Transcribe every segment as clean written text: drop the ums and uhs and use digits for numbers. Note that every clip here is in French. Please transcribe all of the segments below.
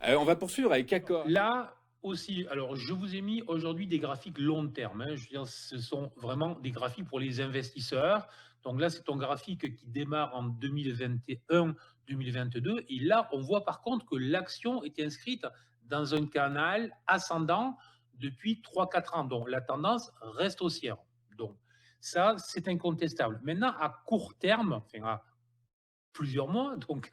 On va poursuivre avec Accor. Là aussi, alors je vous ai mis aujourd'hui des graphiques long terme, hein. Je veux dire, ce sont vraiment des graphiques pour les investisseurs. Donc là, c'est un graphique qui démarre en 2021-2022 et là, on voit par contre que l'action est inscrite dans un canal ascendant depuis 3-4 ans. Donc la tendance reste haussière. Donc ça, c'est incontestable. Maintenant, à court terme, enfin à plusieurs mois, donc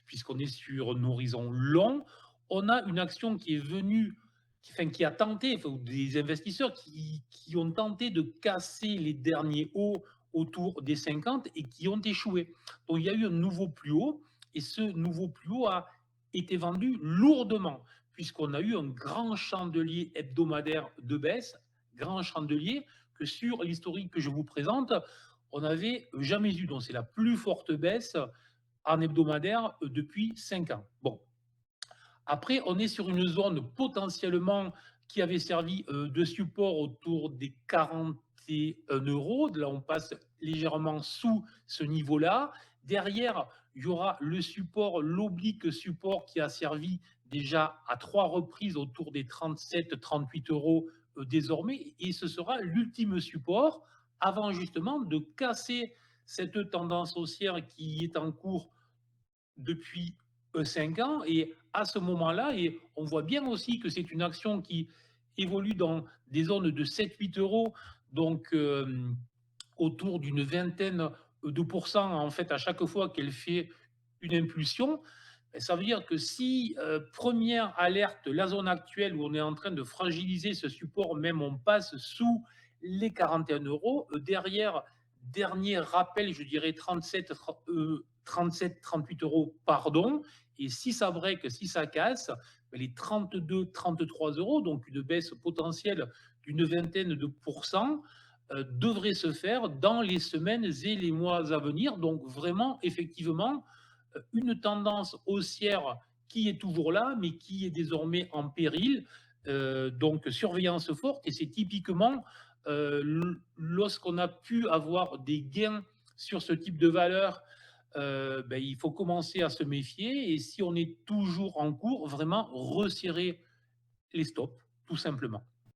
puisqu'on est sur un horizon long, on a une action qui est venue, qui a tenté, enfin, des investisseurs qui ont tenté de casser les derniers hauts autour des 50 et qui ont échoué. Donc il y a eu un nouveau plus haut et ce nouveau plus haut a été vendu lourdement puisqu'on a eu un grand chandelier hebdomadaire de baisse, grand chandelier que sur l'historique que je vous présente, on n'avait jamais eu. Donc c'est la plus forte baisse en hebdomadaire depuis 5 ans. Bon, après, on est sur une zone potentiellement qui avait servi de support autour des 41 euros. Là, on passe légèrement sous ce niveau-là. Derrière, il y aura le support, l'oblique support qui a servi déjà à 3 reprises autour des 37-38 euros désormais. Et ce sera l'ultime support avant justement de casser cette tendance haussière qui est en cours depuis 5 ans. Et à ce moment-là, et on voit bien aussi que c'est une action qui évolue dans des zones de 7-8 euros, donc autour d'une vingtaine de pourcents en fait à chaque fois qu'elle fait une impulsion. Ben, ça veut dire que si, première alerte, la zone actuelle où on est en train de fragiliser ce support, même on passe sous les 41 euros, derrière, dernier rappel, je dirais 37-38 euros, pardon. Et si ça break, si ça casse, ben, les 32-33 euros, donc une baisse potentielle d'une vingtaine de pourcents, devrait se faire dans les semaines et les mois à venir. Donc vraiment, effectivement, une tendance haussière qui est toujours là, mais qui est désormais en péril. Donc surveillance forte, et c'est typiquement lorsqu'on a pu avoir des gains sur ce type de valeur, ben, il faut commencer à se méfier, et si on est toujours en cours, vraiment resserrer les stops, tout simplement.